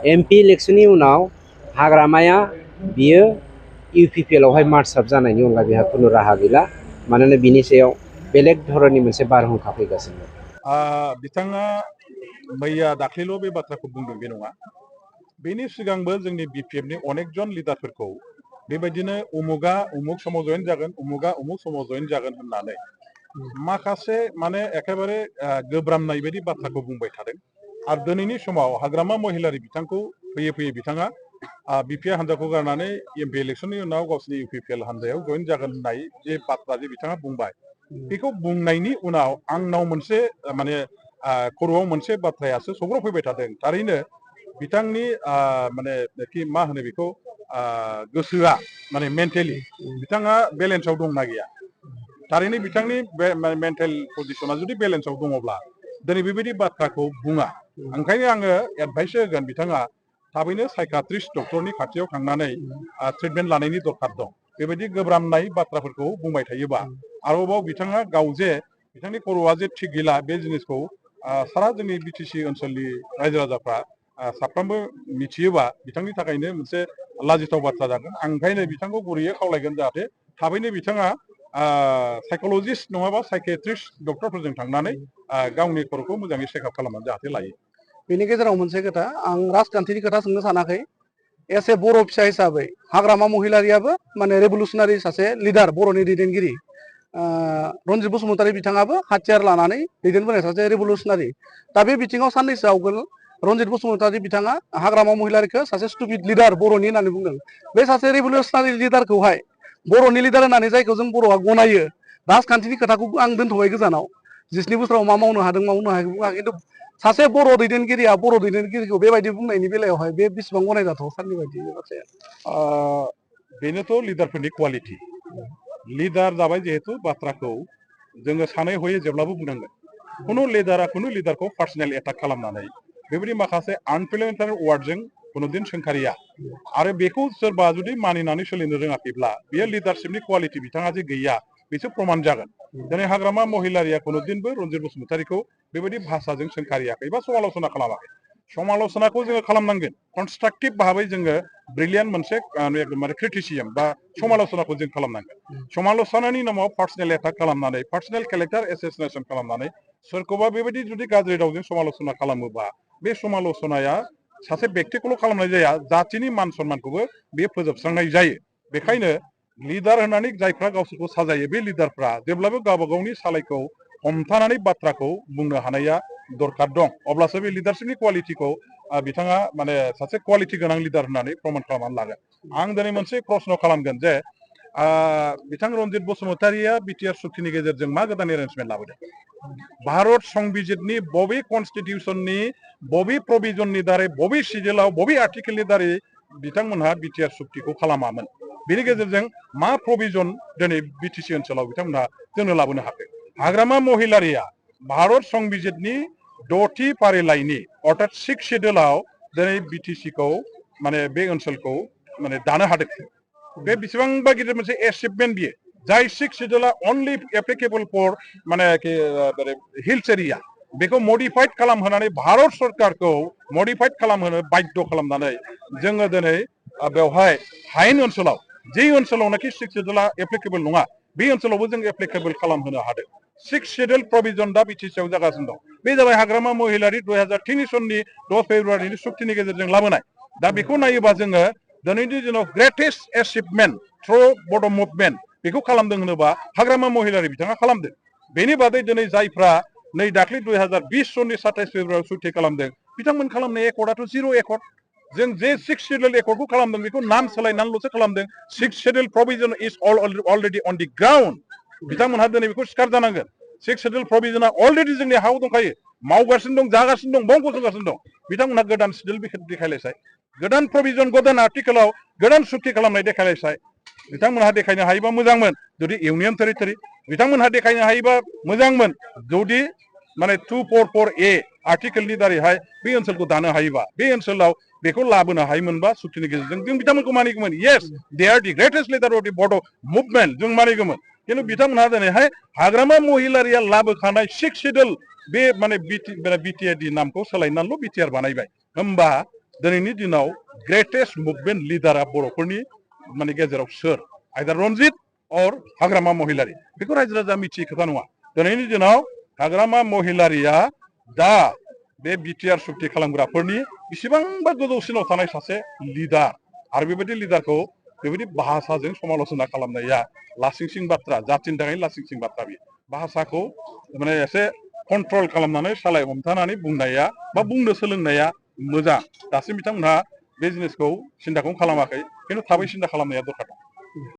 MP इलेक्शननि उनाव हाग्रामाया बियो इउपिपिएल आवहाय मार्चआप जानायनि अनगा बेहा खुनु राहा गैला मानोना बिनि सायाव बेलेग धरननि मोनसे बारहुंखा फैगासिनो बिथाङा मैया दाख्लैल' बे बाथ्राखौ बुंदों बे नङा बेनि सिगांबो जोंनि बिपिएफनि अनेक जन लिडारफोरखौ बेबायदिनो उमुगा उमुग समाव जयेन जागोन उमुगा उमुग समाव जयेन जागोन होननानै माखासे माने एखेबारे गोब्रामनाय बायदि बाथ्राखौ बुंबाय थादों आरो दिनैनि समाव हाग्रामा महिलारि बिथांखौ फैयै फैयै बिथाङा बिपिए हान्जाखौ गारनानै एमपि इलेक्शननि उनाव गावसिनि इउपिपिएल हान्जायाव जयेन जागोन होननाय जे बाथ्रा जे बिथाङा बुंबाय बेखौ बुंनायनि उनाव आंनाव मोनसे माने खर'आव मोनसे बाथ्रायासो सौग्रावफैबाय थादों थारैनो बिथांनि माने मा होनो बेखौ गोसोआ माने मेन्टेलि बिथाङा बेलेन्सआव दंना गैया थारैनो बिथांनि मेन्टेल पजिसना जुदि बेलेन्सआव दङब्ला दिनै बेबायदि बाथ्राखौ बुङा ओंखायनो आङो एडभाइस होगोन बिथाङा थाबैनो साइकाट्रिस्ट डक्टरनि खाथियाव थांनानै ट्रिटमेन्ट लानायनि दरखार दं बेबायदि गोब्रामनाय बाथ्राफोरखौ बुंबाय थायोबा आरोबाव बिथाङा गाव जे बिथांनि खर'आ जे थिग गैला बे जिनिसखौ सारा जोंनि बिटिसि ओनसोलनि रायजो राजाफ्रा साफ्रोमबो मिथियोबा बिथांनि थाखायनो मोनसे लाजिथाव बाथ्रा जागोन आं ओंखायनो बिथांखौ गुरैयै खावलायगोन जाहाथे थाबैनो बिथाङा साइक'लजिस्ट नङाबा साइकेट्रिस्ट डक्टरफोरजों थांनानै गावनि खर'खौ मोजाङै चेकआप खालामनानै जाहाथे लायो बेनि गेजेराव मोनसे खोथा आं राजखान्थिनि खोथा सोंनो सानाखै एसे बर' फिसा हिसाबै हाग्रामा महिलारियाबो माने रेभुलुसनारि सासे लिडार बर'नि दैदेनगिरि रनजित बसुमतारी बिथाङाबो हाथियार लानानै दैदेनबोनाय सासे रेभुलुसनारि दा बे बिथिङाव साननैसो आवगोल रनजित बसुमतारी बिथाङा हाग्रामा महिलारिखौ सासे स्टुपिड लिडार बर'नि होननानै बुंदों बे सासे रेभुलुसनारि लिडारखौहाय बर'नि लिडार होननानै जायखौ जों बर'आ गनायो राजखान्थिनि खोथाखौ आं दोनथ'बाय गोजानाव 17 बोसोराव मा मावनो हादों मावनो हायाखै बुङा खिन्थु सासे बर' दैदेनगिरिया बर' दैदेनगिरिखौ बेबायदि बुंनायनि बेलायावहाय बे बेसेबां गनायजाथाव सारनि बायदि बे बाथ्राया बेनोथ' लिडारफोरनि क्वालिटि लिडार जाबाय जिहेतु बाथ्राखौ जोङो सानै हयै जेब्लाबो बुंनांगोन खुनु लिडारखौ पार्सनेल एटाक खालामनानै बेबायदि माखासे आनप्लेनेटारि वार्डजों खुनुदिन सोंखारिया आरो बेखौ सोरबा जुदि मानिनानै सोलिनो रोङाखैब्ला बेयो लिडारशिपनि क्वालिटि बिथाङा जे गैया बेसो प्रमान जागोन दिनै हाग्रामा महिलारिया खुनुदिनबो रनजित बसुमतारीखौ बेबायदि भाषाजों सोंखारियाखै बा समाल'सना खालामाखै समाल'सनाखौ जोङो खालामनांगोन कनस्ट्राक्टिभ भाबै जोङो ब्रिलियान्ट मोनसे माने क्रिटिसिजम बा समाल'सनाखौ जों खालामनांगोन समाल'सनानि नामाव पार्सनेल एटाक खालामनानै पार्सनेल केरेक्टार एसेसिनेसन खालामनानै सोरखौबा बेबायदि जुदि गाज्रि रावजों समाल'सना खालामोबा बे समाल'सनाया सासे बेक्तिखौल' खालामनाय जाया जातिनि मान सन्मानखौबो बे फोजोबस्रांनाय जायो बेखायनो लिडार होननानै जायफ्रा गावसोरखौ साजायो बे लिडारफ्रा जेब्लाबो गावबा गावनि सालायखौ हमथानानै बाथ्राखौ बुंनो हानाया दरखार दं अब्लासो बे लिडारशिपनि क्वालिटिखौ बिथाङा माने सासे क्वालिटि गोनां लिडार होननानै प्रमान खालामनानै लागोन आं दिनै मोनसे प्रश्न खालामगोन जे बिथां रनजित बसुमतारीया बिटिआर सुक्तिनि गेजेरजों मा गोदान एरेन्जमेन्ट लाबोदों भारत संबिजितनि बबे कनस्टिटिउसननि बबे प्रभिजननि दारै बबे सिडिउलाव बबे आर्टिकेलनि दारै बिथांमोनहा बिटिआर सुक्तिखौ खालामामोन बेनि गेजेरजों मा प्रभिजन दिनै बिटिसि ओनसोलाव बिथांमोनहा जोंनो लाबोनो हाखो हाग्रामा महिलारिया भारत संबिजितनि 6थि फारिलाइनि अर्थात 6 सिडिउलाव दिनै बिटिसिखौ माने बे ओनसोलखौ माने दानो हादों बे बेसेबांबा गिदिर मोनसे एचिभमेन्ट बियो जाय 6 सिडिउला अनलि एप्लिकेबल फर माने हिल्स एरिया बेखौ मडिफाइड खालामहोनानै भारत सरकारखौ मडिफाइड खालामहोनो बाध्य खालामनानै जोङो दिनै बेवहाय हायेन ओनसोलाव जे ओनसोलावनाखि 6 सिडिउला एप्लिकेबल नङा बे ओनसोलावबो जों एप्लिकेबल खालामहोनो हादों 6 सिडिउल प्रभिजन दा बिटिसिआव जागासिनो दं बे जाबाय हाग्रामा महिलारि 2003 सननि 10 फेब्रुवारिनि सुक्तिनि गेजेरजों लाबोनाय दा बेखौ नायोबा जोङो दिनैनि दिनाव ग्रेटेस्ट एचिभमेन्ट थ्रु बड' मुभमेन्ट बेखौ खालामदों होनोबा हाग्रामा महिलारि बिथाङा खालामदों बेनि बादै दिनै जायफ्रा नै दाख्लै 2020 सननि 27 फेब्रुवारियाव सुक्ति खालामदों बिथांमोन खालामनाय एकर्डआथ' जिर' एकर्ड जों जे 6 सिडिउल एकर्डखौ खालामदों बेखौ नाम सोलायनानैल'सो खालामदों 6 सिडिउल प्रभिजन इज अलरेडि अन दि ग्राउन्ड बिथांमोनहा दिनै बेखौ सिखार जानांगोन 6 सिडिउल प्रभिजना अलरेडि जोंनि हायाव दंखायो मावगासिनो दं जागासिनो दं बं गसंगासिनो दं बिथांमोनहा गोदान सिडिउल देखायलायसाय गोदान प्रभिजन गोदान आर्टिकेलाव गोदान सुक्ति खालामनाय देखायलायसाय बिथांमोनहा देखायनो हायोबा मोजांमोन जुदि इउनियन टेरिटरि बिथांमोनहा देखायनो हायोबा मोजांमोन जुदि माने 244A आर्टिकेलनि दारैहाय बे ओनसोलखौ दानो हायोबा बे ओनसोलाव बेखौ लाबोनो हायोमोनबा सुक्तिनि गेजेरजों जों बिथांमोनखौ मानिगौमोन yes they are the greatest leader of the Bodo' movement जों मानिगौमोन खिन्थु बिथांमोनहा दिनैहाय हाग्रामा महिलारिया लाबोखानाय 6 सिडिउल बे माने बिटिआरनि नामखौ सोलायनानैल' बिटिआर बानायबाय होमबा दिनैनि दिनाव ग्रेटेस्ट मुभमेन्ट लिडारा बर'फोरनि माने गेजेराव सोर आइदार रनजित और हाग्रामा महिलारि बेखौ रायजो राजा मिथियै खोथा नङा दिनैनि दिनाव हाग्रामा महिलारिया दा बे बिटिआर सुक्ति खालामग्राफोरनि बेसेबांबा गोजौसिनाव थानाय सासे लिडार आरो बेबायदि लिडारखौ बेबायदि भाषाजों समाल'सना खालामनाया लासिंसिं बाथ्रा जाथिनि थाखाय लासिंसिं बाथ्रा बे भाषाखौ माने एसे कन्ट्रल खालामनानै सालाय हमथानानै बुंनाया बा बुंनो सोलोंनाया मोजां दासिम बिथांमोनहा बे जिनिसखौ सिन्ताखौ खालामाखै खिन्थु थाबै सिन्ता खालामनाया दरखार दं